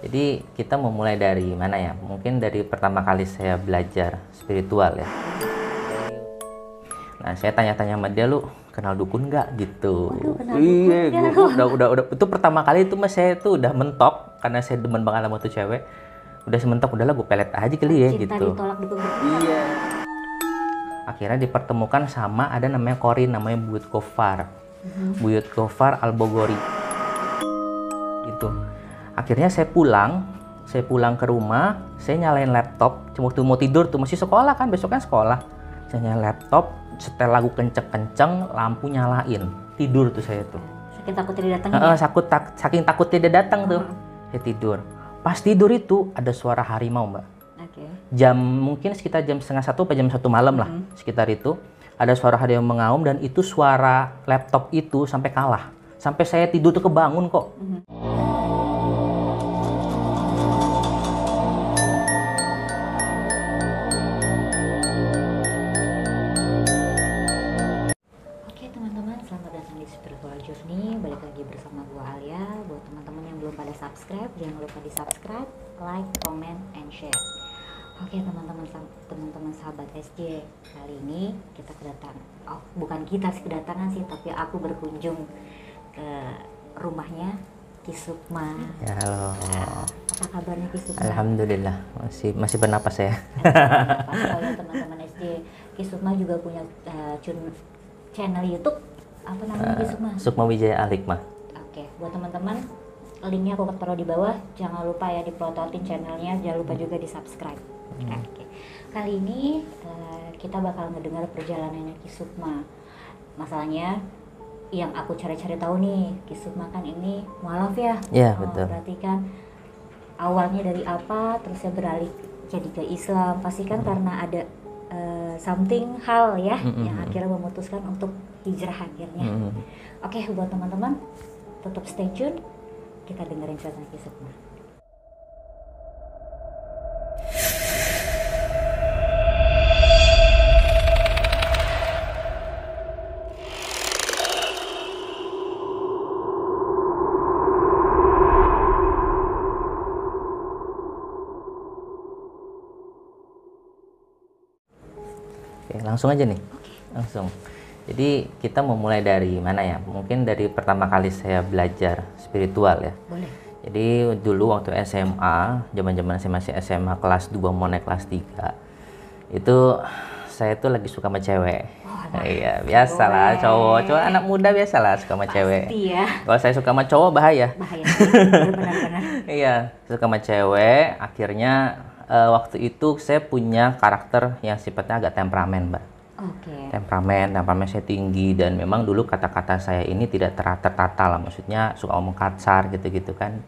Jadi kita memulai dari mana ya? Mungkin dari pertama kali saya belajar spiritual ya. Nah, saya tanya-tanya sama dia, lu kenal dukun nggak gitu? Waduh, kenal Iya, dukun gua udah itu pertama kali itu mas saya tuh udah mentok karena saya demen banget sama tuh cewek. Udah sementok udahlah gue pelet aja kali ya Cinta gitu. ditolak dukun bertindak. Iya. Akhirnya dipertemukan sama ada namanya Korin, namanya Buyut Gofar. Buyut Gofar Al-Bogori. Gitu. Akhirnya saya pulang ke rumah, saya nyalain laptop, waktu mau tidur tuh, masih sekolah kan, besok kan sekolah. Saya nyalain laptop, setel lagu kenceng-kenceng, lampu nyalain, tidur tuh saya tuh. Saking takutnya dia datang. Saking takutnya dia datang tuh, saya tidur. Pas tidur itu ada suara harimau, Mbak. Oke. Jam mungkin sekitar jam setengah satu atau jam 1 malam lah, sekitar itu ada suara harimau mengaum dan itu suara laptop itu sampai kalah, sampai saya tidur tuh kebangun kok. Oke teman-teman, selamat datang di Spiritual Journey. Balik lagi bersama gua Alia. Buat teman-teman yang belum pada subscribe, jangan lupa di subscribe, like, comment, and share. Oke teman-teman sahabat SJ, kali ini kita kedatangan, bukan kita sih kedatangan sih, tapi aku berkunjung ke rumahnya Ki Sukma. Ya, halo. Apa kabarnya Ki Sukma? Alhamdulillah, masih bernapas ya. Oh ya teman-teman SJ, Ki Sukma juga punya channel YouTube. Apa namanya Ki Sukma? Sukma Wijaya Al-Hikmah. Oke, buat teman-teman, linknya aku taruh di bawah. Jangan lupa ya diplototin channelnya, jangan lupa juga di subscribe. Oke, kali ini kita bakal ngedengar perjalanannya Ki Sukma. Masalahnya yang aku cari-cari tahu nih, Ki Sukma kan ini mualaf ya. Iya, betul. Berarti kan awalnya dari apa, terus ya beralih jadi ke Islam. Pasti kan karena ada something hal ya yang akhirnya memutuskan untuk hijrah akhirnya. Oke, buat teman-teman tetap stay tune, kita dengerin cerita Ki Sukma. Oke, langsung aja nih. Langsung. Jadi kita memulai dari mana ya? Mungkin dari pertama kali saya belajar spiritual ya. Boleh. Jadi dulu waktu SMA, zaman-zaman saya masih SMA kelas 2 mau naik kelas 3. Itu saya tuh lagi suka sama cewek. Iya, biasalah cowok anak muda biasalah suka sama cewek. Iya. Kalau saya suka sama cowok bahaya. Bahaya sih, benar-benar. Iya, suka sama cewek. Akhirnya waktu itu saya punya karakter yang sifatnya agak temperamen, Mbak. Oke. Temperamen saya tinggi dan memang dulu kata-kata saya ini tidak tertata lah, maksudnya suka ngomong kasar gitu-gitu kan.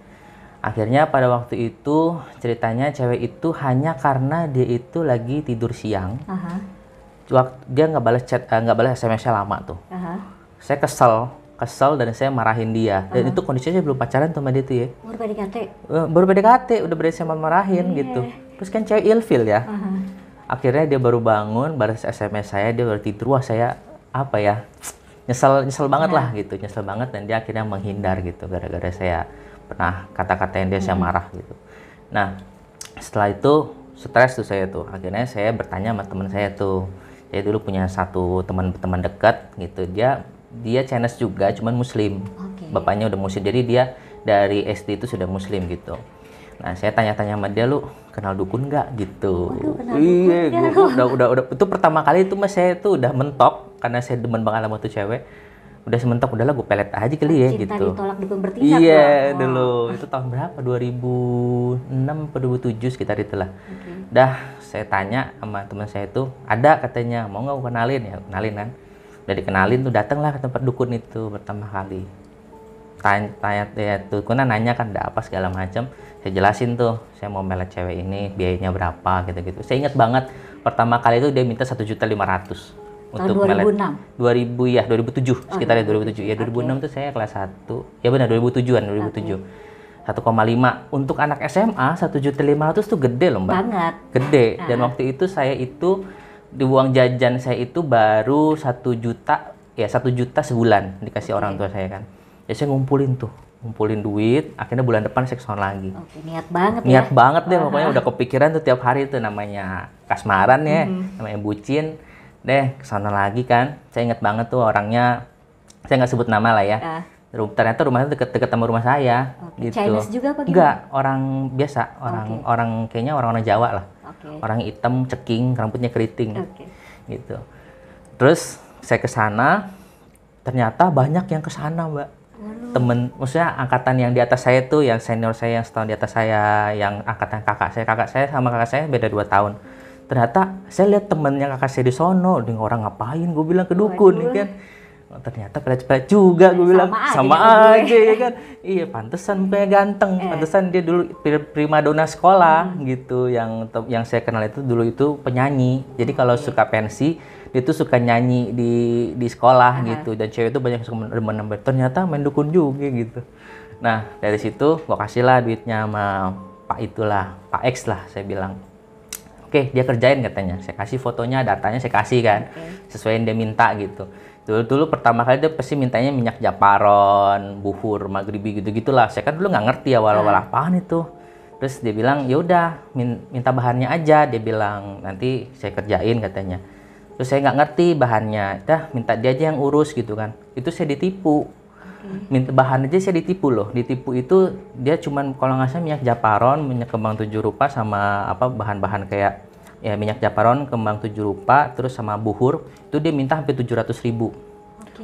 Akhirnya pada waktu itu ceritanya cewek itu hanya karena dia itu lagi tidur siang. Dia nggak balas chat, nggak balas SMS-nya lama tuh. Saya kesel dan saya marahin dia. Dan itu kondisinya saya belum pacaran sama dia tuh ya. Baru PDKT. Baru PDKT, udah berani sama marahin gitu. Terus kan cewek ilfil ya. Akhirnya dia baru bangun, balas SMS saya, dia baru tidur. Wah, saya apa ya? Nyesel banget lah gitu, nyesel banget dan dia akhirnya menghindar gitu gara-gara saya pernah kata-katain dia, saya marah gitu. Nah, setelah itu stres tuh saya tuh. Akhirnya saya bertanya sama teman saya tuh. Saya dulu punya satu teman dekat gitu. Dia Chinese juga, cuman muslim. Bapaknya udah muslim. Jadi dia dari SD itu sudah muslim gitu. Nah, saya tanya-tanya sama dia, lu kenal dukun nggak gitu? Waduh, kenal Iya, dukun udah itu pertama kali itu mas saya tuh udah mentok karena saya demen banget sama tuh cewek. Udah sementok udahlah gue pelet aja kali ya Cinta gitu. ditolak dukun bertindak. Iya, dulu itu tahun berapa? 2006 atau 2007 sekitar itulah. Dah saya tanya sama teman saya itu, ada katanya, mau nggak gue kenalin? Ya kenalin kan. Udah dikenalin tuh, datanglah ke tempat dukun itu pertama kali. Tanya ya dukunnya nanya kan ada apa segala macam. Saya jelasin tuh, saya mau melet cewek ini, biayanya berapa gitu-gitu. Saya ingat banget pertama kali itu dia minta 1.500.000 untuk melet. 2000 ya, 2007 sekitar 2007. Ya 2006 tuh saya kelas 1. Ya benar 2007-an, 2007. 1,5 untuk anak SMA 1.500.000 tuh gede loh, Mbak. Banget. Gede. Dan waktu itu saya itu di uang jajan saya itu baru 1 juta, ya 1 juta sebulan dikasih orang tua saya kan. Ya saya ngumpulin tuh ngumpulin duit, akhirnya bulan depan saya ke sono lagi. Oke, niat banget ya. Niat banget deh, pokoknya udah kepikiran tuh tiap hari tuh, namanya kasmaran ya, namanya bucin. Deh, ke sono lagi kan. Saya inget banget tuh orangnya, saya nggak sebut nama lah ya. Ternyata rumahnya deket-deket sama rumah saya. Gitu. Chinese juga apa gimana? Enggak, orang biasa, orang kayaknya orang-orang Jawa lah. Orang hitam, ceking, rambutnya keriting. Gitu. Terus saya ke sana, ternyata banyak yang ke sana, Mbak. Temen, maksudnya angkatan yang di atas saya tuh, yang senior saya, yang setahun di atas saya, yang angkatan kakak saya sama kakak saya beda 2 tahun. Ternyata saya lihat temennya kakak saya di sono, dengan orang ngapain, gue bilang ke dukun nih kan. Ternyata pelet-pelet juga, gue bilang sama aja ya kan. Iya, pantesan mukanya ganteng, pantesan dia dulu primadona sekolah gitu. Yang saya kenal itu dulu itu penyanyi. Jadi kalau suka pensi, dia tuh suka nyanyi di sekolah gitu. Dan cewek itu banyak yang suka demen. Ternyata main dukun juga gitu. Nah, dari situ gua kasih lah duitnya sama Pak X lah, saya bilang. Oke, dia kerjain katanya. Saya kasih fotonya, datanya saya kasih kan. Sesuai yang dia minta gitu. Dulu pertama kali dia pasti mintanya minyak japaron, buhur, maghribi gitu-gitulah. Saya kan dulu nggak ngerti awal-awal apaan itu. Terus dia bilang, ya udah minta bahannya aja. Dia bilang nanti saya kerjain katanya. Terus saya nggak ngerti bahannya. Dah minta dia aja yang urus gitu kan. Itu saya ditipu. Minta bahan aja saya ditipu loh. Ditipu itu dia cuman kalau nggak salah minyak japaron, minyak kembang 7 rupa sama apa bahan-bahan kayak ya minyak japaron, kembang 7 rupa, terus sama buhur. Itu dia minta hampir 700.000.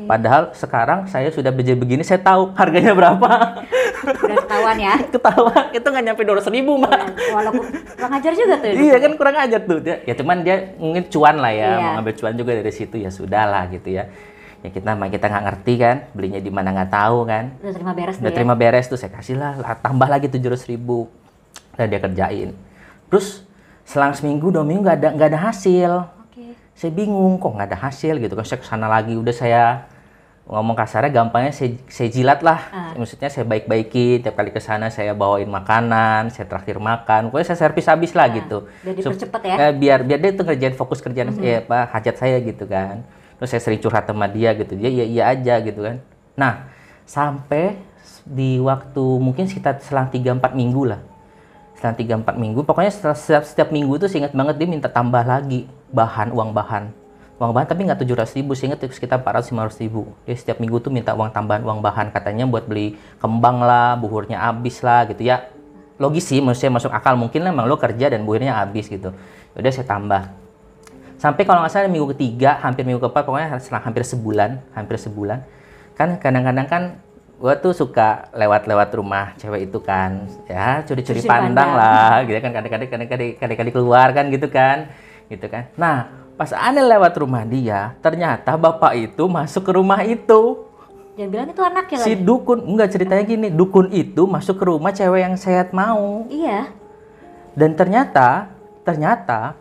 Padahal sekarang saya sudah begini, saya tahu harganya berapa. Udah ketahuan ya? Ketahuan, itu nggak nyampe 200.000, Mbak. Walaupun kurang ajar juga tuh. Iya kan, kurang ajar tuh. Ya cuman dia mungkin cuan lah ya, mau ngambil cuan juga dari situ, ya sudah lah gitu ya. Ya kita nggak ngerti kan, belinya di mana nggak tahu kan. Udah terima beres tuh. Udah terima beres tuh, saya kasih lah, tambah lagi 700.000. Dan dia kerjain. Terus selang seminggu 2 minggu nggak ada hasil. Saya bingung kok nggak ada hasil gitu kan. Saya kesana lagi, udah saya ngomong kasarnya gampangnya saya jilat lah. Maksudnya saya baik-baikin, tiap kali kesana saya bawain makanan, saya traktir makan, pokoknya saya servis habis lah gitu. Biar dipercepat ya. Biar dia tuh ngerjain fokus kerjaan hajat saya gitu kan. Terus saya sering curhat sama dia gitu, dia iya aja gitu kan. Nah, sampai di waktu mungkin sekitar selang 3-4 minggu lah. Selang 3-4 minggu, pokoknya setiap minggu tuh saya ingat banget dia minta tambah lagi uang bahan tapi nggak 700.000, saya ingat sekitar 400-500.000. Dia setiap minggu tuh minta uang bahan, katanya buat beli kembang lah, buhurnya habis lah gitu ya. Logis sih, maksudnya masuk akal, mungkin lah emang lo kerja dan buhurnya habis gitu. Udah saya tambah. Sampai kalau nggak salah minggu ketiga, hampir minggu keempat, pokoknya selang hampir sebulan. Kan kadang-kadang kan gue tuh suka lewat rumah cewek itu kan, ya curi-curi pandang lah, gitu kan, kadang-kadang keluar kan gitu kan. Nah, pas aneh lewat rumah dia, ternyata bapak itu masuk ke rumah itu. Dia bilang itu anaknya si lagi. Dukun, enggak, ceritanya gini, dukun itu masuk ke rumah cewek yang saya mau. Iya. Dan ternyata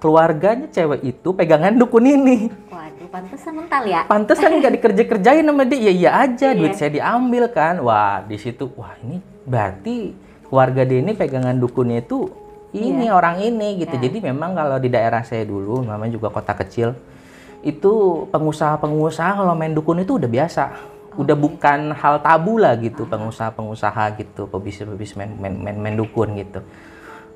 keluarganya cewek itu pegangan dukun ini. Waduh, pantesan mental ya. Pantesan nggak dikerjain sama dia, iya aja, duit saya diambil kan. Wah, di situ, wah ini berarti keluarga dia ini pegangan dukunnya itu ini orang ini gitu. Jadi memang kalau di daerah saya dulu, namanya juga kota kecil, itu pengusaha-pengusaha kalau main dukun itu udah biasa. Udah bukan hal tabu lah gitu, pengusaha-pengusaha gitu, pebisnis main dukun gitu.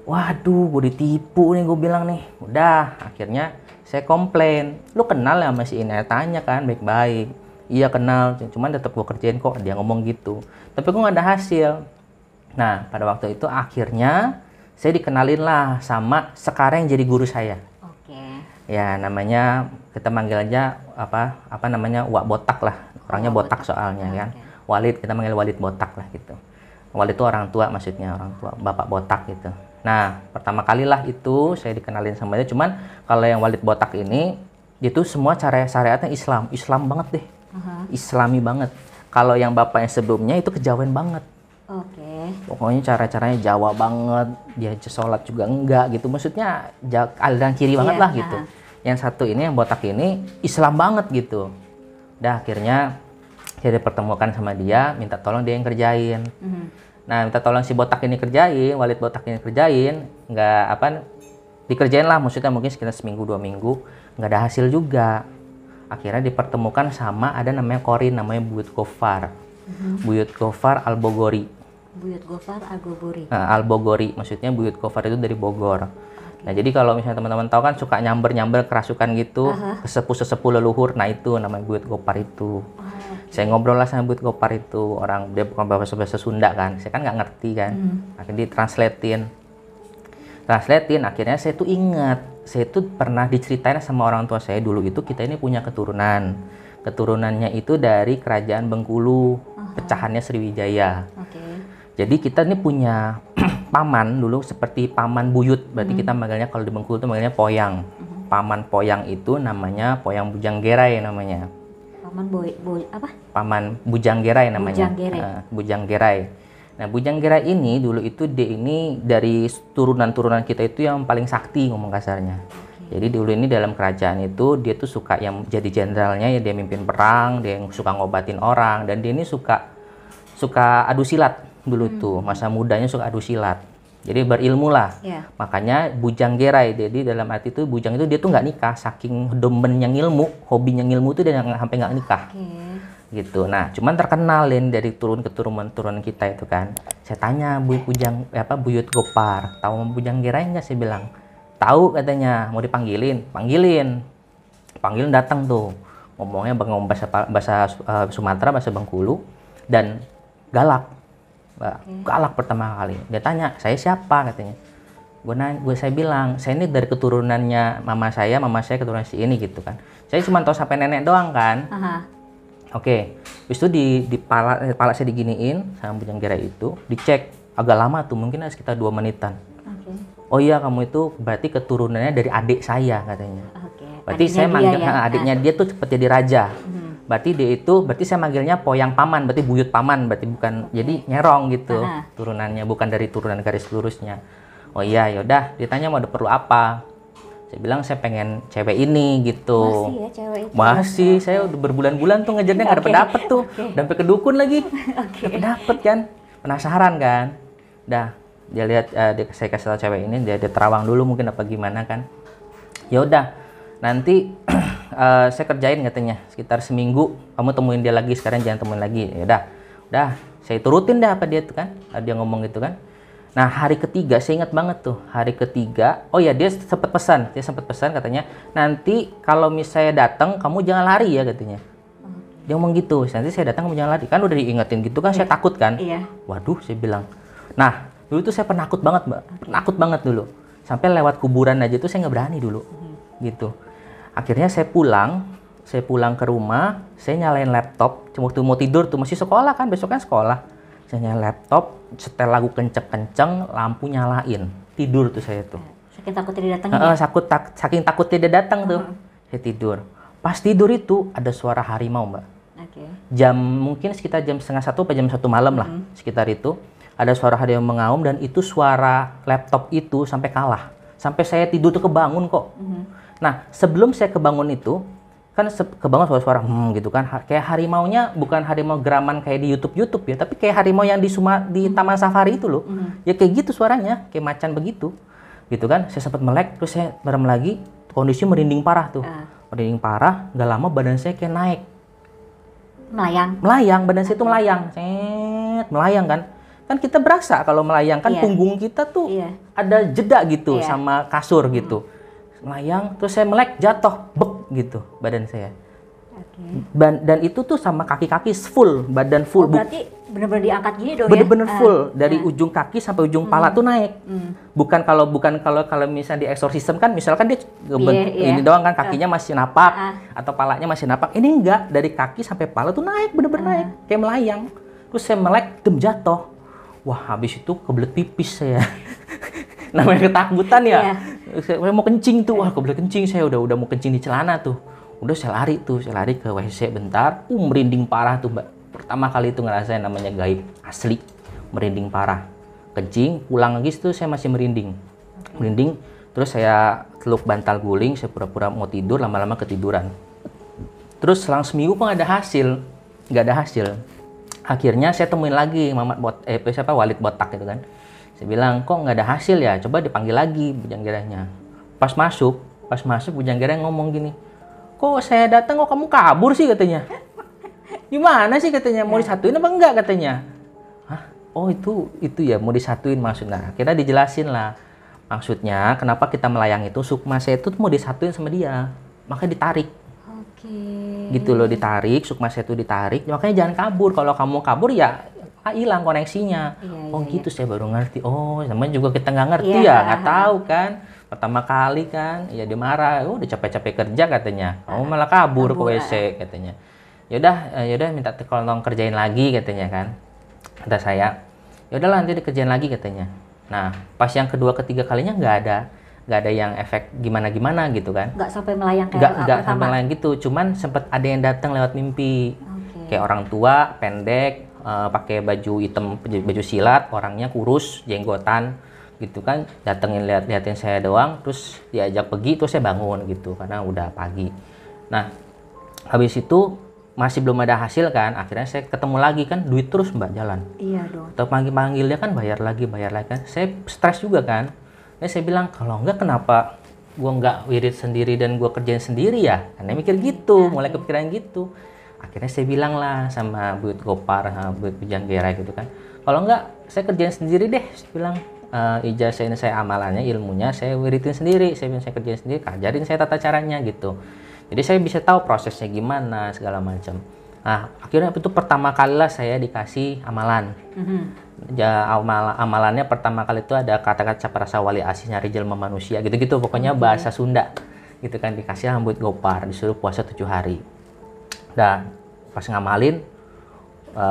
Waduh, gue ditipu nih, gue bilang nih. Udah, akhirnya saya komplain. Lu kenal ya sama si ini? Tanya kan, baik-baik. Iya kenal, cuman tetap gue kerjain kok. Dia ngomong gitu. Tapi gue gak ada hasil. Nah, pada waktu itu akhirnya saya dikenalin lah sama sekarang yang jadi guru saya. Ya, namanya, kita manggil aja apa namanya, Wak Botak lah. Orangnya botak soalnya kan. Walid, kita manggil Walid Botak lah gitu. Walid itu orang tua maksudnya, orang tua, bapak botak gitu. Nah, pertama kali lah itu saya dikenalin sama dia. Cuman kalau yang Walid Botak ini, dia tuh semua cara syariatnya Islam banget deh. Islami banget. Kalau yang bapaknya sebelumnya itu kejawen banget. Pokoknya cara-caranya Jawa banget. Dia sholat juga enggak gitu. Maksudnya aliran kiri banget lah gitu. Yang satu ini, yang botak ini Islam banget gitu. Udah akhirnya saya dipertemukan sama dia, minta tolong dia yang kerjain. Nah, minta tolong si botak ini kerjain, Walid Botak ini kerjain, dikerjain lah, maksudnya mungkin sekitar seminggu 2 minggu, nggak ada hasil juga. Akhirnya dipertemukan sama ada namanya Korin, namanya Buyut Gofar. Buyut Gofar Al-Bogori. Buyut Gofar Agobori. Al-Bogori, maksudnya Buyut Gofar itu dari Bogor. Nah, jadi kalau misalnya teman-teman tahu kan suka nyamber-nyamber kerasukan gitu, sesepuh-sesepuh leluhur, nah itu namanya Buyut Gopar itu. Saya ngobrol lah sama Buyut Gopar itu, orang dia bukan bahasa Sunda kan, saya kan nggak ngerti kan, akhirnya ditranslatein, akhirnya saya tuh ingat, saya tuh pernah diceritain sama orang tua saya dulu itu kita ini punya keturunannya itu dari kerajaan Bengkulu, pecahannya Sriwijaya. Jadi kita ini punya paman dulu seperti paman buyut, berarti kita manggilnya kalau di Bengkulu itu manggilnya poyang. Paman poyang itu namanya Poyang Bujanggerai namanya. Paman Bujanggerai namanya. Bujanggerai. Nah, Bujanggerai ini dulu itu dia ini dari turunan-turunan kita itu yang paling sakti ngomong kasarnya. Jadi dulu ini dalam kerajaan itu dia tuh suka yang jadi jenderalnya ya, dia mimpin perang, dia yang suka ngobatin orang, dan dia ini suka adu silat. Dulu tuh masa mudanya suka adu silat, jadi berilmu lah. Makanya Bujanggerai, jadi dalam arti itu bujang itu dia tuh nggak nikah, saking demennya ngilmu, hobinya ngilmu tuh dia sampai nggak nikah. Gitu. Nah, cuman terkenalin dari keturunan kita itu kan. Saya tanya Buyut Gopar, tahu Bujanggerai nggak? Saya bilang tahu, katanya. Mau dipanggilin, panggilin datang tuh, ngomongnya bahasa Sumatera, bahasa Bengkulu, dan galak. Galak pertama kali. Dia tanya, saya siapa, katanya. Saya bilang, saya ini dari keturunannya mama saya keturunan si ini gitu kan. Saya cuma tahu sampai nenek doang kan. Oke. Habis itu di pala saya diginiin sama Bujanggerai itu, dicek agak lama tuh, mungkin sekitar 2 menitan. Oh iya, kamu itu berarti keturunannya dari adik saya, katanya. Berarti saya manggil adiknya dia tuh cepet jadi raja. Berarti saya manggilnya Poyang Paman, berarti buyut paman, berarti bukan, jadi nyerong gitu turunannya, bukan dari turunan garis lurusnya. Oh iya, yaudah, ditanya mau ada perlu apa. Saya bilang saya pengen cewek ini gitu. Masih ya cewek itu? Masih, saya udah berbulan-bulan tuh ngejarnya nggak dapet tuh, sampai ke dukun lagi, dapet kan, penasaran kan. Dah, dia lihat, saya kasih tahu cewek ini, dia terawang dulu mungkin apa gimana kan. Ya udah, nanti saya kerjain, katanya sekitar seminggu kamu temuin dia lagi, sekarang jangan temuin lagi. Ya udah saya turutin dah apa dia tuh kan, dia ngomong gitu kan. Nah, hari ketiga saya ingat banget tuh, hari ketiga, oh ya dia sempat pesan katanya, nanti kalau misalnya datang kamu jangan lari ya, katanya. Dia ngomong gitu, nanti saya datang kamu jangan lari, kan udah diingetin gitu kan. Saya takut kan. Waduh, saya bilang. Nah, dulu tuh saya penakut banget, Mbak, penakut banget dulu, sampai lewat kuburan aja tuh saya nggak berani dulu gitu. Akhirnya saya pulang ke rumah, saya nyalain laptop, waktu mau tidur tuh, masih sekolah kan, besok kan sekolah. Saya nyalain laptop, setel lagu kenceng-kenceng, lampu nyalain, tidur tuh saya tuh. Saking takutnya dia datang ya? Saking takutnya dia datang tuh, saya tidur. Pas tidur itu ada suara harimau, Mbak. Jam mungkin sekitar jam 12:30 atau jam 1 malam lah, sekitar itu. Ada suara harimau mengaum, dan itu suara laptop itu sampai kalah. Sampai saya tidur tuh kebangun kok. Nah, sebelum saya kebangun itu, kan kebangun suara-suara gitu kan, kayak harimaunya bukan harimau geraman kayak di YouTube ya, tapi kayak harimau yang di Taman Safari itu loh. Ya kayak gitu suaranya, kayak macan begitu. Gitu kan, saya sempat melek, terus saya merem lagi, kondisi merinding parah tuh. Merinding parah, gak lama badan saya kayak naik. Melayang, badan saya tuh melayang. Melayang kan. Kan kita berasa kalau melayang kan punggung kita tuh ada jeda gitu sama kasur gitu. Melayang, terus saya melek, jatuh, bek gitu badan saya. Dan itu tuh sama kaki-kaki full, badan full. Berarti benar-benar diangkat gini dong bener-bener full, dari ujung kaki sampai ujung pala tuh naik. Bukan kalau misalnya di eksorsisme kan, misalkan dia ini doang kan, kakinya masih napak atau palanya masih napak. Ini enggak, dari kaki sampai pala tuh naik, bener-bener naik, kayak melayang. Terus saya melek, jatuh. Wah, habis itu kebelet pipis saya. Namanya ketakutan ya. Saya mau kencing tuh, wah kebelet kencing, saya udah mau kencing di celana tuh. Udah saya lari ke WC bentar, merinding parah tuh, Mbak. Pertama kali itu ngerasain namanya gaib asli, merinding parah. Kencing, pulang lagi tuh saya masih merinding. Terus saya teluk bantal guling, saya pura-pura mau tidur, lama-lama ketiduran. Terus selang seminggu kok nggak ada hasil. Akhirnya saya temuin lagi Walid Botak gitu kan. Saya bilang, kok nggak ada hasil ya? Coba dipanggil lagi Bujanggerainya. Pas masuk Bujanggerai ngomong gini, kok saya datang kok kamu kabur sih, katanya. Gimana sih, katanya, mau disatuin apa enggak, katanya. Hah? oh itu ya mau disatuin maksudnya. Akhirnya dijelasin lah maksudnya kenapa kita melayang itu, sukma saya itu mau disatuin sama dia, makanya ditarik. Oke. Gitu loh, ditarik, sukma saya itu ditarik, makanya jangan kabur. Kalau kamu kabur ya hilang koneksinya. Iya, Oh iya, gitu, saya baru ngerti. Oh namanya juga kita nggak ngerti Iya. ya, nggak tahu kan. Pertama kali kan, ya dia marah. Udah capek-capek kerja katanya, kamu malah kabur ke WC katanya. Yaudah minta tolong kerjain lagi katanya kan. Kata saya, yaudahlah nanti dikerjain lagi katanya. Nah pas yang kedua ketiga kalinya nggak ada yang efek gimana gitu kan. Nggak sampai melayang kayak Nggak pertama. sampai lain gitu, cuman sempet ada yang datang lewat mimpi. Oke. Kayak orang tua pendek, pakai baju hitam, baju silat, orangnya kurus, jenggotan gitu kan, datengin liatin saya doang, terus diajak pergi, terus saya bangun gitu karena udah pagi. Nah habis itu masih belum ada hasil kan, akhirnya saya ketemu lagi kan, duit terus mbak jalan. Iya dong. Atau panggil dia kan bayar lagi kan, saya stres juga kan. Saya bilang kalau enggak kenapa gua nggak wirid sendiri dan gua kerjain sendiri ya, karena mikir gitu, mulai kepikiran gitu. Akhirnya saya bilang lah sama Buyut Gopar, Buyut Pujanggera gitu kan, kalau enggak saya kerjain sendiri deh. Saya bilang ijazah ini saya amalannya, ilmunya saya wiridin sendiri, saya bilang saya kerjain sendiri, ajarin saya tata caranya gitu. Jadi saya bisa tahu prosesnya gimana segala macam. Nah akhirnya itu pertama kali lah saya dikasih amalan. Amalannya pertama kali itu ada kata-kata Caparasa Wali Asih nyari jelma manusia gitu-gitu, pokoknya bahasa Sunda gitu kan, dikasih Buyut Gopar, disuruh puasa 7 hari. Nah pas ngamalin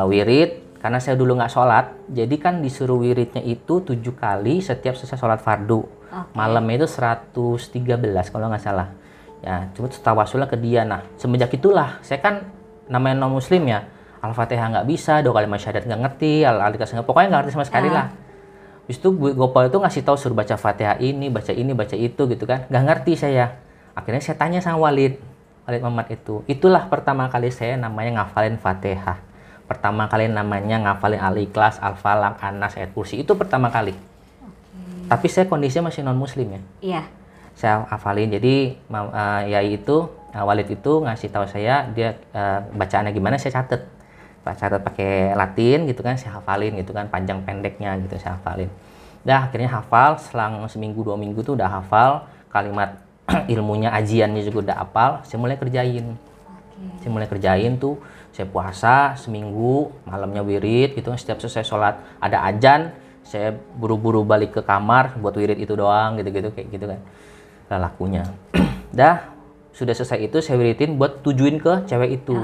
wirid, karena saya dulu nggak sholat, jadi kan disuruh wiridnya itu 7 kali setiap selesai sholat fardu. Malamnya itu 113 kalau nggak salah ya, cuma tawasulnya ke dia. Nah semenjak itulah saya kan namanya non muslim ya, Al-Fatihah nggak bisa, 2 kalimat syahadat nggak ngerti, Al-Ikhlas nggak, pokoknya nggak ngerti sama sekali lah. Habis itu Buyut Gopal itu ngasih tahu suruh baca Fatihah ini baca itu gitu kan, nggak ngerti saya. Akhirnya saya tanya sama Walid Mamat itulah pertama kali saya namanya ngafalin Fatihah, pertama kali namanya ngafalin Al-Ikhlas, Al-Falaq, An-Nas, ayat kursi, itu pertama kali. Tapi saya kondisinya masih non muslim ya. Iya. Saya hafalin, jadi Yai itu Walid itu ngasih tahu saya dia bacaannya gimana, saya catat pakai Latin gitu kan, saya hafalin gitu kan, panjang pendeknya gitu saya hafalin. Dah akhirnya hafal, selang seminggu 2 minggu tuh udah hafal kalimat ilmunya, ajiannya juga udah hafal. Saya mulai kerjain tuh, saya puasa seminggu, malamnya wirid gitu kan, setiap selesai sholat ada ajan saya buru-buru balik ke kamar buat wirid itu doang gitu-gitu kayak gitu kan lakunya. Dah sudah selesai itu saya wiridin buat tujuin ke cewek itu.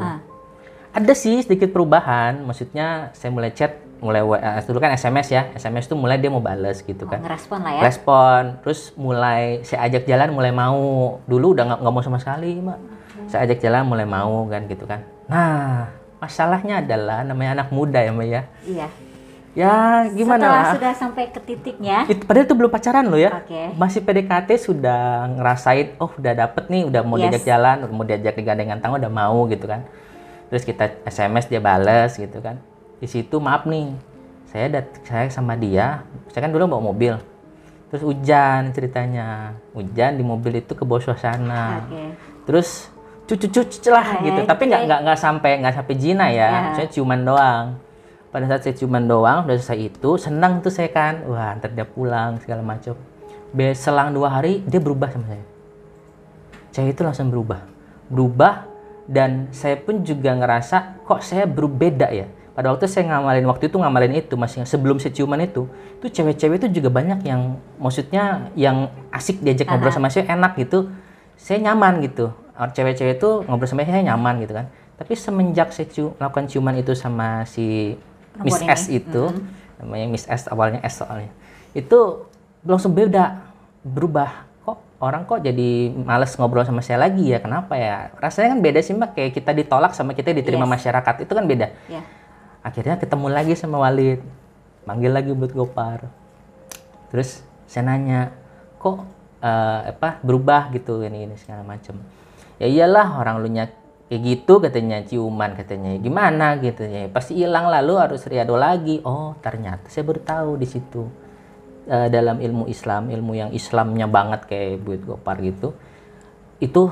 Ada sih sedikit perubahan, maksudnya saya mulai chat, mulai dulu kan SMS ya, SMS tuh mulai dia mau bales gitu kan. Ngerespon lah ya. Respon, terus mulai saya ajak jalan mulai mau. Dulu udah nggak mau sama sekali mbak. Saya ajak jalan mulai mau kan gitu kan. Nah masalahnya adalah namanya anak muda ya mbak ya. Iya. Ya gimana Setelah lah. sudah sampai ke titiknya. Padahal itu belum pacaran loh ya. Masih PDKT sudah ngerasain, oh udah dapet nih, udah mau diajak jalan, udah mau diajak digandengan tangan, udah mau gitu kan. Terus kita SMS dia bales gitu kan. Di situ maaf nih, saya sama dia, saya kan dulu bawa mobil. Terus hujan ceritanya, hujan di mobil itu ke bawah suasana. Terus cucu lah gitu, tapi nggak sampai zina ya, saya ciuman doang. Pada saat saya ciuman doang, udah selesai itu, senang tuh saya kan, wah ntar dia pulang segala macam. Selang 2 hari dia berubah sama saya. Cewek itu langsung berubah, dan saya pun juga ngerasa kok saya berbeda ya. Pada waktu saya ngamalin itu masih sebelum saya ciuman itu cewek-cewek itu juga banyak yang maksudnya yang asik diajak ngobrol sama saya, enak gitu, saya nyaman gitu. Cewek-cewek itu ngobrol sama saya nyaman gitu kan. Tapi semenjak saya melakukan ciuman itu sama si Miss S itu, namanya Miss S, awalnya S soalnya, itu langsung berubah. Orang kok jadi males ngobrol sama saya lagi ya, kenapa ya? Rasanya kan beda sih mbak, kayak kita ditolak sama kita diterima masyarakat, itu kan beda. Akhirnya ketemu lagi sama Walid, manggil lagi Buyut Gopar. Terus saya nanya, kok berubah gitu ini segala macem. Ya iyalah orang lu kayak gitu katanya, ciuman katanya, gimana gitu ya, pasti hilang, lalu harus riado lagi. Oh ternyata saya baru tahu di situ dalam ilmu Islam, ilmu yang Islamnya banget kayak Buyut Gopar gitu, itu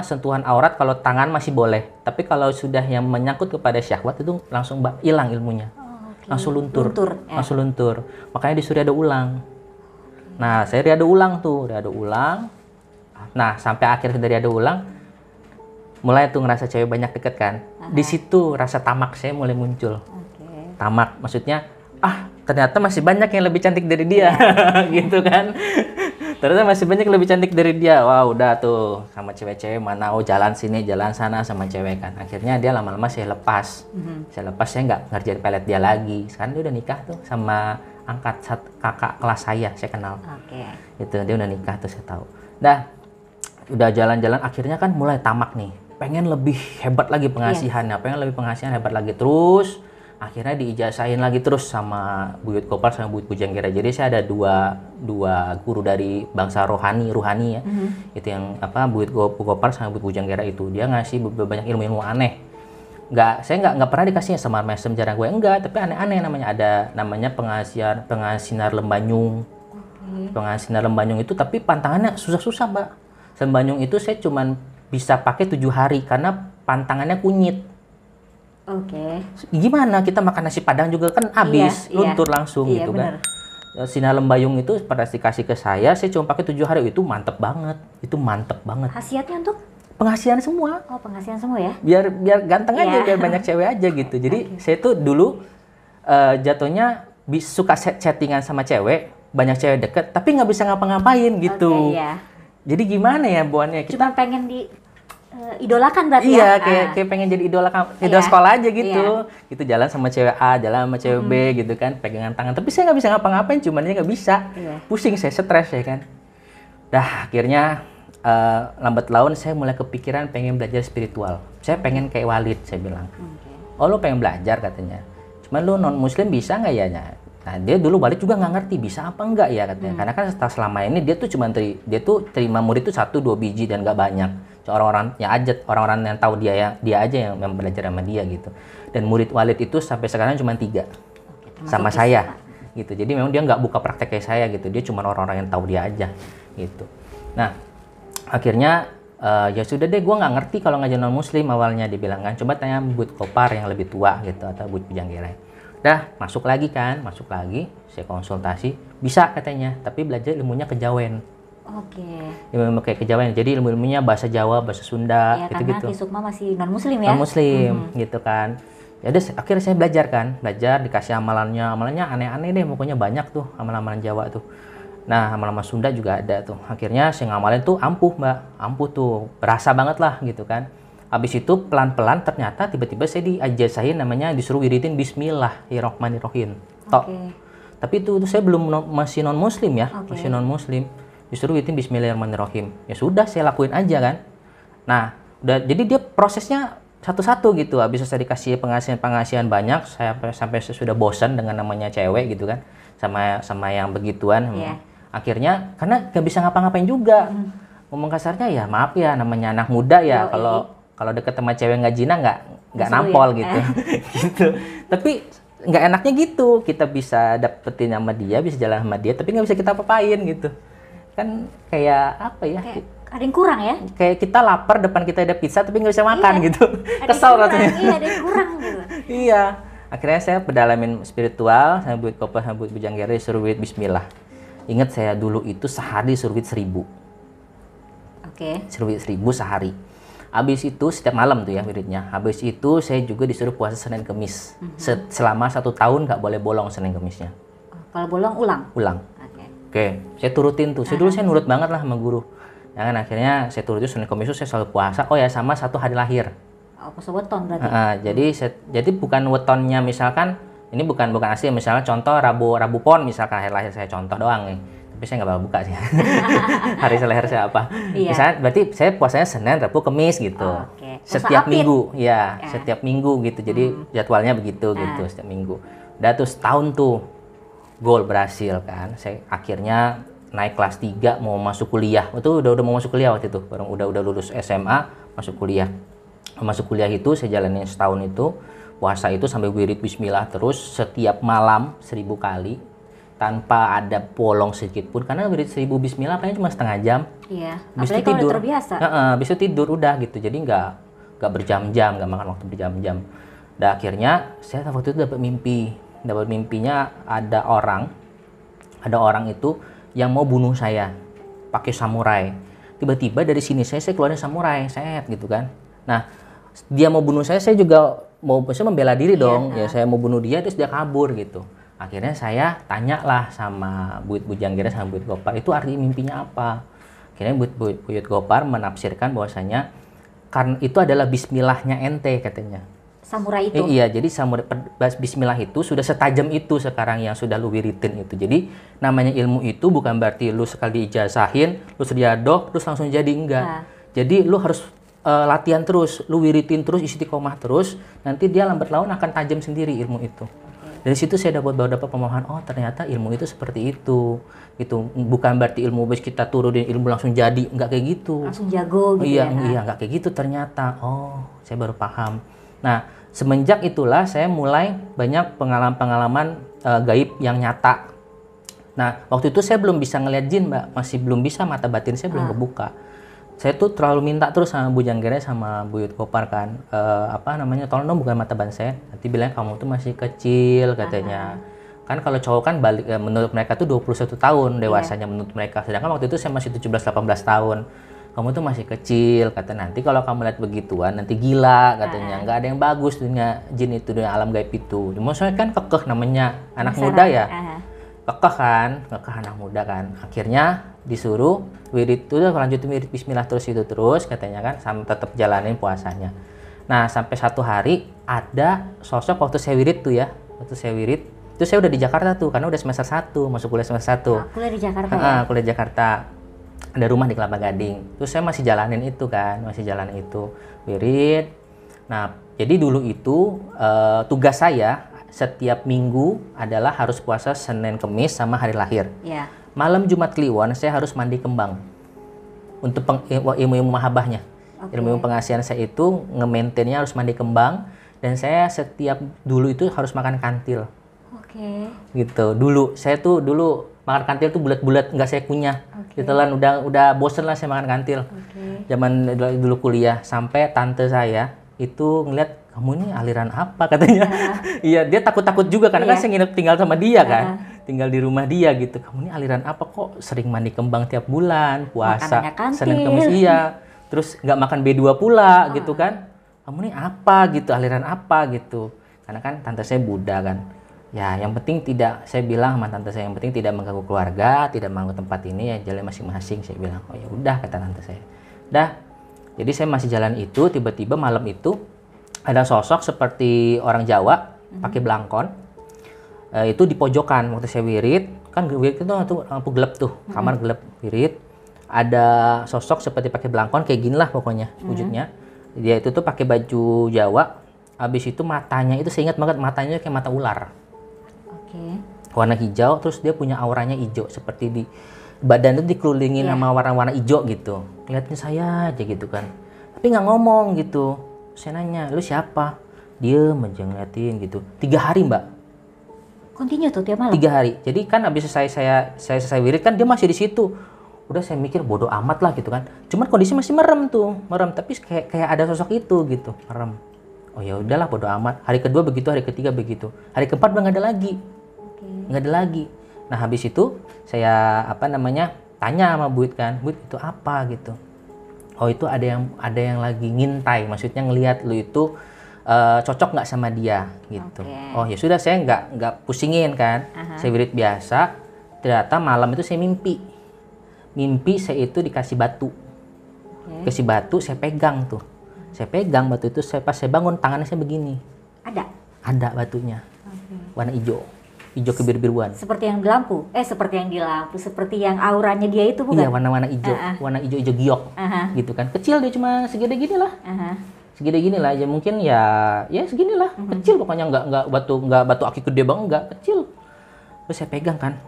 sentuhan aurat kalau tangan masih boleh, tapi kalau sudah yang menyangkut kepada syahwat itu langsung hilang ilmunya. langsung luntur, ya. langsung luntur. Makanya disuruh ada ulang. Nah, saya riado ulang tuh, riado ulang. Nah, sampai akhir dari riado ulang, mulai tuh ngerasa cewek banyak deket kan. Di situ rasa tamak saya mulai muncul. Tamak, maksudnya, ternyata masih banyak yang lebih cantik dari dia, gitu kan. Ternyata masih banyak yang lebih cantik dari dia. Wah, udah tuh sama cewek-cewek mana, jalan sini, jalan sana sama cewek kan. Akhirnya dia lama-lama saya lepas. Saya lepas, saya nggak ngerjain pelet dia lagi. Sekarang dia udah nikah tuh sama kakak kelas saya kenal. Itu dia udah nikah tuh, saya tahu. Dah, udah jalan-jalan, akhirnya kan mulai tamak nih. Pengen lebih hebat lagi pengasihannya, pengen lebih pengasihan hebat lagi terus. Akhirnya diijazahin lagi terus sama Buyut Kopar sama Buyut Pujanggira. Jadi saya ada dua guru dari bangsa rohani ya. Itu yang Buyut Kopar sama Buyut Pujanggira itu. Dia ngasih banyak ilmu-ilmu aneh. Saya nggak pernah dikasihnya sama mesem jarang gue tapi aneh-aneh namanya pengasinar lembanyung. Pengasinar lembanyung itu tapi pantangannya susah-susah, Mbak. Lembanyung itu saya cuman bisa pakai 7 hari karena pantangannya kunyit. Gimana kita makan nasi padang juga kan habis, luntur langsung gitu kan. Sinar lembayung itu pada dikasih ke saya cuma pakai 7 hari, itu mantep banget. Khasiatnya untuk pengasihan semua. Pengasihan semua ya? Biar ganteng aja, biar banyak cewek aja gitu. Jadi saya tuh dulu jatuhnya suka chattingan sama cewek, banyak cewek deket, tapi nggak bisa ngapa-ngapain gitu. Jadi gimana ya buannya? Cuma pengen idolakan berarti ya? Iya, kayak pengen jadi idola sekolah aja gitu. Gitu jalan sama cewek A, jalan sama cewek B gitu kan, pegangan tangan. Tapi saya nggak bisa ngapa-ngapain, cuman dia nggak bisa. Pusing saya, stres ya kan. Dah akhirnya lambat laun saya mulai kepikiran pengen belajar spiritual. Saya pengen kayak Walid, saya bilang. Oh, lu pengen belajar katanya. Cuman lu non muslim bisa nggak ya? Nah, dia dulu Walid juga nggak ngerti bisa apa enggak ya katanya. Karena kan selama ini dia tuh terima murid tuh 1-2 biji dan nggak banyak. Orang-orang yang tahu dia aja yang belajar sama dia gitu. Dan murid Walid itu sampai sekarang cuma 3 sama saya gitu. Jadi memang dia nggak buka praktek kayak saya gitu. Dia cuma orang-orang yang tahu dia aja gitu. Nah, akhirnya ya sudah deh, gue nggak ngerti kalau ngajar non muslim awalnya, dibilang kan coba tanya Buyut Kopar yang lebih tua gitu atau Buyut Pujanggira. Dah masuk lagi, saya konsultasi, bisa katanya, tapi belajar ilmunya kejawen. Ilmu kayak kejawen, jadi ilmu-ilmunya bahasa Jawa, bahasa Sunda, gitu-gitu. Karena Ki Sukma masih non muslim ya. Non muslim gitu kan. Ya udah, akhirnya saya belajar dikasih amalannya aneh-aneh deh, pokoknya banyak tuh amalan-amalan Jawa tuh. Nah, amalan Sunda juga ada tuh. Akhirnya saya ngamalin tuh ampuh, Mbak. Ampuh tuh, berasa banget lah gitu kan. Habis itu pelan-pelan ternyata tiba-tiba saya diajazahin namanya disuruh wiridin Bismillahirrahmanirrahim. Tapi itu saya masih non muslim ya, masih non muslim. Disuruh wiridin Bismillahirrahmanirrahim. Ya sudah, saya lakuin aja kan. Nah, jadi dia prosesnya satu-satu gitu. Habis saya dikasih pengasihan banyak, sampai saya sudah bosan dengan namanya cewek gitu kan. Sama yang begituan. Akhirnya karena gak bisa ngapa-ngapain juga. Ngomong kasarnya ya maaf ya, namanya anak muda ya, kalau deket sama cewek nggak zina nggak nampol gitu. Gitu. Tapi nggak enaknya gitu, kita bisa dapetin sama dia, bisa jalan sama dia, tapi nggak bisa kita apa-apain gitu. Kan kayak apa ya? Kayak ada yang kurang ya? Kayak kita lapar, depan kita ada pizza tapi nggak bisa makan gitu. Kesel rasanya. Iya, ada yang kurang gitu. Iya. Akhirnya saya pedalamin spiritual, saya Buyut Kopar, saya Buyut Pujanggira, disuruh wirid Bismillah. Ingat saya dulu itu sehari disuruh wirid 1000. Disuruh wirid 1000 sehari. Habis itu setiap malam tuh ya wiridnya. Habis itu saya juga disuruh puasa Senin Kemis. Selama 1 tahun nggak boleh bolong Senin Kemisnya. Kalau bolong ulang? Oke. Saya turutin tuh. Dulu saya nurut banget lah sama guru. Ya kan, akhirnya saya turutin Senin Kemis itu saya selalu puasa. Oh ya, sama 1 hari lahir. Puasa weton berarti? Jadi bukan wetonnya misalkan, ini bukan asli. Misalnya contoh Rabu Pon misalkan hari lahir saya, contoh doang nih. Tapi saya nggak bakal buka sih. Hari lahir saya apa? Misalnya berarti saya puasanya Senin, Rabu, Kamis gitu. Setiap minggu, setiap minggu gitu. Jadi jadwalnya begitu gitu setiap minggu. Udah tuh setahun tuh goal berhasil kan. Saya akhirnya naik kelas 3 mau masuk kuliah. Itu udah mau masuk kuliah waktu itu. Baru udah lulus SMA, masuk kuliah. Masuk kuliah itu saya jalanin setahun itu. Puasa itu sampai wirid Bismillah terus setiap malam 1000 kali. Tanpa ada bolong sedikit pun, karena wirid 1000 Bismillah paling cuma setengah jam. Iya, apalagi kalau udah terbiasa. Habis itu tidur udah gitu, jadi nggak berjam-jam, nggak makan waktu berjam-jam. Dan akhirnya saya waktu itu dapat mimpi dapat mimpinya ada orang itu yang mau bunuh saya pakai samurai. Tiba-tiba dari sini saya keluarin samurai, set gitu kan. Nah, dia mau bunuh saya juga saya membela diri dong. Ya saya mau bunuh dia terus dia kabur gitu. Akhirnya saya tanyalah sama Buyut Bujanggira sama Buyut Gopar, itu arti mimpinya apa? Akhirnya Buyut Gopar menafsirkan bahwasanya karena itu adalah bismillahnya ente katanya. Samurai itu? Iya, jadi samurai bismillah itu sudah setajam itu sekarang yang sudah lu wiritin itu. Jadi namanya ilmu itu bukan berarti lu sekali diijazahin, lu sediadoh, terus langsung jadi, enggak. Jadi lu harus latihan terus, lu wiritin terus, istiqomah terus, nanti dia lambat laun akan tajam sendiri ilmu itu. Dari situ saya dapat pemahaman, oh ternyata ilmu itu seperti itu. Gitu. Bukan berarti ilmu base kita turunin ilmu langsung jadi, enggak kayak gitu. Langsung jago gitu iya, ya. Iya, enggak kayak gitu ternyata. Oh, saya baru paham. Nah, semenjak itulah saya mulai banyak pengalaman-pengalaman gaib yang nyata. Nah, waktu itu saya belum bisa ngeliat jin, Mbak. Masih belum bisa, mata batin saya belum kebuka. Saya tuh terlalu minta terus sama Bujanggira sama Buyut Gopar kan, tolong dong bukan mata batin saya. Nanti bilang kamu tuh masih kecil katanya. Kan kalau cowok kan balik menurut mereka tuh 21 tahun dewasanya menurut mereka. Sedangkan waktu itu saya masih 17-18 tahun. Kamu tuh masih kecil, kata nanti kalau kamu lihat begituan nanti gila katanya. Nggak ada yang bagus dunia jin itu, dunia alam gaib itu. Cuma saya kan kekeh namanya anak muda ya. Kekeh anak muda kan. Akhirnya disuruh wirid itu udah lanjutin wirid bismillah terus katanya kan, sampai tetap jalanin puasanya. Nah, sampai satu hari ada sosok waktu saya wirid tuh ya. Waktu saya wirid, itu saya udah di Jakarta tuh karena udah semester 1, masuk kuliah semester 1. Kuliah di Jakarta ya? Kuliah di Jakarta. Ada rumah di Kelapa Gading. Terus saya masih jalanin itu kan, wirid. Nah, jadi dulu itu tugas saya setiap minggu adalah harus puasa Senin Kemis sama hari lahir. Iya. Malam Jumat Kliwon saya harus mandi kembang untuk ilmu mahabahnya. Ilmu pengasihan saya itu nge-maintainnya harus mandi kembang, dan saya setiap dulu itu harus makan kantil. Gitu. Dulu saya tuh makan kantil tuh bulat-bulat, nggak saya kunyah. Ditelan udah bosen lah saya makan kantil. Zaman dulu kuliah, sampai tante saya itu ngeliat, kamu ini aliran apa katanya. Iya, dia takut-takut juga karena kan saya nginep tinggal sama dia kan. Tinggal di rumah dia gitu. Kamu ini aliran apa kok sering mandi kembang tiap bulan, puasa Senin Kamis iya. Terus nggak makan B2 pula gitu kan. Kamu ini apa gitu, aliran apa gitu. Karena kan tante saya Buddha kan. Ya, yang penting tidak, saya bilang sama tante saya, yang penting tidak mengganggu keluarga, tidak mengganggu tempat ini, ya jalan masing-masing. Saya bilang, oh ya udah, kata tante saya. Dah. Jadi saya masih jalan itu, tiba-tiba malam itu ada sosok seperti orang Jawa pakai belangkon. Itu di pojokan waktu saya wirid, kan wirid itu lampu gelap tuh, kamar gelap, wirid. Ada sosok seperti pakai belangkon kayak gini lah pokoknya wujudnya. Dia itu tuh pakai baju Jawa. Habis itu matanya itu saya ingat banget, matanya kayak mata ular. Warna hijau, terus dia punya auranya hijau, seperti di badan itu dikelilingin sama warna-warna hijau gitu. Lihatnya saya aja gitu kan, tapi nggak ngomong gitu. Saya nanya, lu siapa? Dia aja ngeliatin gitu. 3 hari, Mbak. Continue tuh tiap malam? 3 hari. Jadi kan abis saya selesai wirid kan dia masih di situ. Udah saya mikir bodoh amat lah gitu kan. Cuman kondisi masih merem, tapi kayak ada sosok itu gitu, merem. Oh ya udahlah bodoh amat. Hari kedua begitu, hari ketiga begitu. Hari keempat udah nggak ada lagi. Nggak ada lagi. Nah, habis itu saya tanya sama Buyut kan, Buyut itu apa gitu. Oh, itu ada yang lagi ngintai, maksudnya ngelihat lu itu cocok nggak sama dia gitu. Oh ya sudah, saya nggak pusingin kan. Saya wirid biasa. Ternyata malam itu saya mimpi saya itu dikasih batu. Kasih batu, saya pegang tuh. Saya pegang batu itu, pas saya bangun tangannya saya begini. Ada batunya. Warna hijau kebir-biruan. Seperti yang di lampu. Seperti yang auranya dia itu bukan? Iya, warna-warna hijau. Warna hijau giok. Gitu kan. Kecil dia, cuma segede gini lah. Segede gini lah aja, mungkin ya segini lah. Kecil pokoknya, nggak batu aki gede banget, nggak, kecil. Terus saya pegang kan.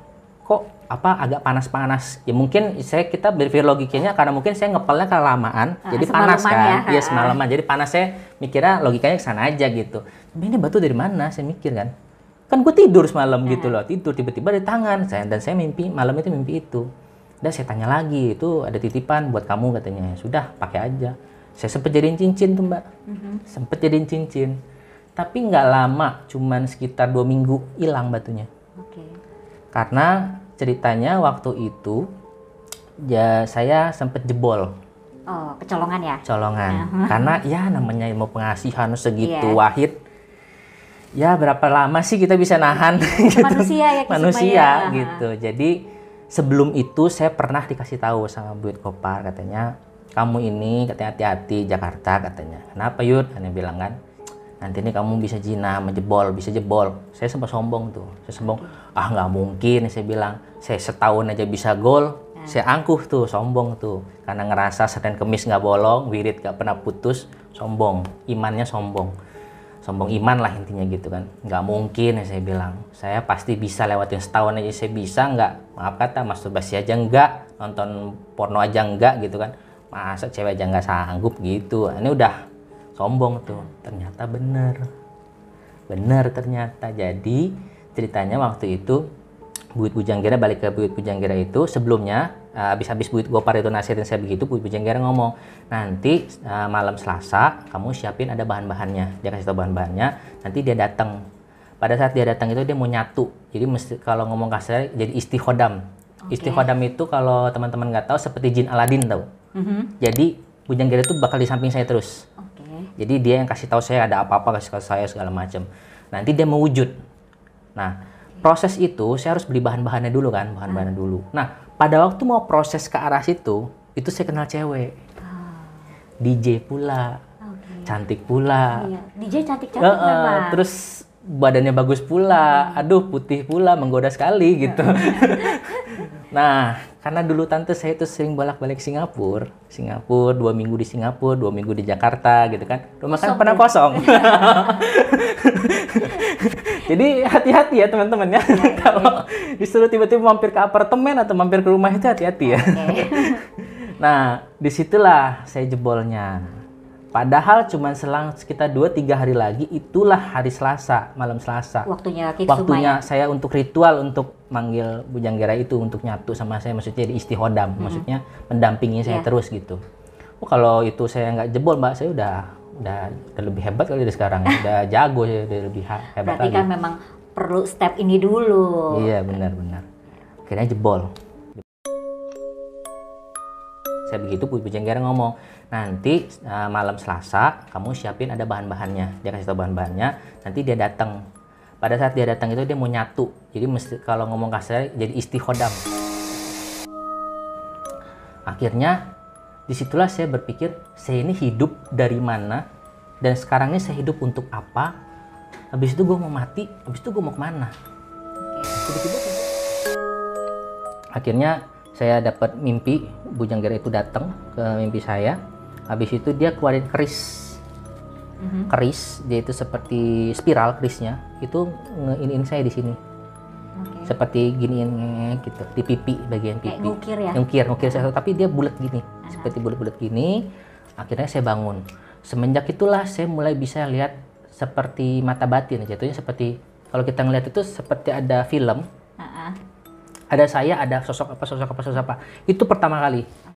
Kok agak panas-panas. Ya mungkin kita berpikir logikanya karena mungkin saya ngepelnya kelamaan, jadi panas kan. Iya, semalaman. Jadi panas, saya mikirnya logikanya ke sana aja gitu. Tapi ini batu dari mana? Saya mikir kan. Kan gue tidur semalam gitu loh, tiba-tiba di tangan saya, dan saya malam itu mimpi itu. Udah saya tanya lagi, itu ada titipan buat kamu katanya. Sudah, pakai aja. Saya sempet jadiin cincin tuh, Mbak. Sempet jadiin cincin. Tapi nggak lama, cuman sekitar 2 minggu hilang batunya. Oke. Karena ceritanya waktu itu ya saya sempet jebol Oh, kecolongan ya? colongan. Karena ya namanya ilmu pengasihan segitu Iya. wahid. Ya berapa lama sih kita bisa nahan gitu. Manusia ya, Manusia Kisumaya. gitu. Jadi sebelum itu saya pernah dikasih tahu sama Buyut Gopar, katanya kamu ini katanya hati-hati Jakarta katanya. Kenapa Yud? Aneh bilang kan, nanti ini kamu bisa zina, bisa jebol. Saya sempat sombong tuh. Saya sombong, ah nggak mungkin. Saya bilang, saya setahun aja bisa gol. Saya angkuh tuh, sombong tuh. Karena ngerasa Senin Kemis nggak bolong, wirid nggak pernah putus, sombong. Imannya sombong. Sombong iman lah intinya gitu kan. Nggak mungkin saya bilang. Saya pasti bisa lewatin setahun aja saya bisa nggak. Maaf kata, masturbasi aja enggak. Nonton porno aja enggak gitu kan. Masa cewek aja nggak sanggup gitu. Ini udah sombong tuh. Ternyata bener. Bener ternyata. Jadi ceritanya waktu itu Buyut Pujanggira balik ke Buyut Pujanggira itu sebelumnya habis Buyut Gopar itu nasihatin saya begitu, Buyut Pujanggira ngomong nanti malam Selasa kamu siapin ada bahan-bahannya. Dia kasih tahu bahan-bahannya, nanti dia datang. Pada saat dia datang itu dia mau nyatu. Jadi mesti kalau ngomong kasar jadi istihodam. Istihodam itu kalau teman-teman nggak tahu seperti jin Aladin tahu. Jadi Pujanggira itu bakal di samping saya terus. Oke. Jadi dia yang kasih tahu saya ada apa-apa, kasih tahu saya segala macam. Nanti dia mewujud. Nah, proses itu saya harus beli bahan-bahannya dulu kan, bahan-bahannya dulu. Nah, pada waktu mau proses ke arah situ, itu saya kenal cewek. DJ pula, Oke. cantik pula. Iya. DJ cantik-cantik memang. Terus badannya bagus pula, aduh putih pula, menggoda sekali gitu. Nah, karena dulu tante saya itu sering bolak-balik Singapura, 2 minggu di Singapura, 2 minggu di Jakarta gitu kan. Rumah kan pernah kosong. Jadi hati-hati ya teman-teman ya. Kalau disuruh tiba-tiba mampir ke apartemen atau mampir ke rumah itu hati-hati ya. Nah, disitulah saya jebolnya. Padahal cuma selang sekitar 2-3 hari lagi, itulah hari Selasa, malam Selasa. Waktunya Waktunya saya untuk ritual untuk manggil Pujanggira itu untuk nyatu sama saya, maksudnya di istihodam, maksudnya mendampingi saya terus gitu. Oh, kalau itu saya nggak jebol Mbak, saya udah lebih hebat kali dari sekarang, udah jago saya, udah lebih hebat Berarti lagi. kan memang perlu step ini dulu. Iya benar-benar. Akhirnya jebol. Saya begitu Pujanggira ngomong, nanti malam Selasa kamu siapin ada bahan-bahannya. Dia kasih tahu bahan-bahannya, nanti dia datang. Pada saat dia datang itu dia mau nyatu. Jadi mesti kalau ngomong kasar jadi istihodam. Akhirnya disitulah saya berpikir, saya ini hidup dari mana dan sekarang ini saya hidup untuk apa? Habis itu gue mau mati, habis itu gue mau kemana? Tiba-tiba akhirnya saya dapat mimpi, Pujanggira itu datang ke mimpi saya. Habis itu dia keluarin keris. Keris, dia itu seperti spiral kerisnya. Itu ngeinin saya di sini. Seperti giniin gitu, di pipi, bagian pipi. Kayak ngukir ya? Ngukir saya, tapi dia bulat gini. Seperti bulat-bulat gini. Akhirnya saya bangun. Semenjak itulah saya mulai bisa lihat seperti mata batin. Jatuhnya seperti, kalau kita ngeliat itu seperti ada film. Ada saya, ada sosok apa. Itu pertama kali.